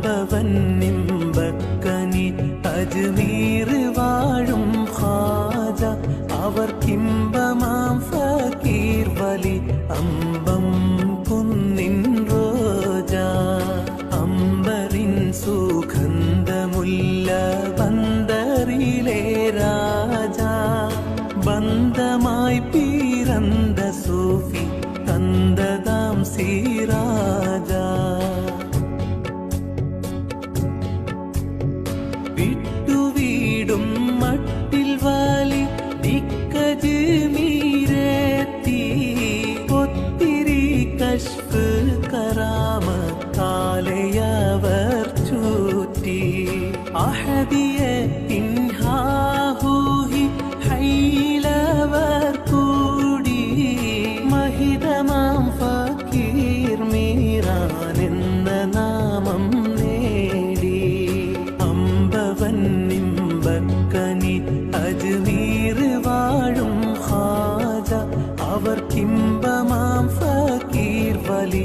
അമ്പവൻ നിമ്പക്കനി അജ്മീർ വാഴും ഖാജ അവർക്കിമ്പമാം ഫക്കീർ വലി അമ്പം കുന്നിൻ റോജ അമ്പറിൻ സുഗന്ധമുല്ല ബന്ദറിലെ രാജ ബന്ധമായി പിറந்த സൂഫി തന്തതാം സിറാജ വിട്ടുവീടും മട്ടിൽ വാലി ദിക്കജ്മീരെത്തി ഒത്തിരി കശ്ഫ് കറാമത്താലയവർ ചൂറ്റി അഹദിയത്തിൻ ഹാഹൂഹി ഹൈലവർ കൂടി മഹിതമാം ഫക്കീർ മീറാൻ എന്ന നാമം നേടി അമ്പവൻ നിമ്പക്കനി അജ്മീർ വാഴും ഖാജ അവർക്കിമ്പമാം ഫക്കീർ വലി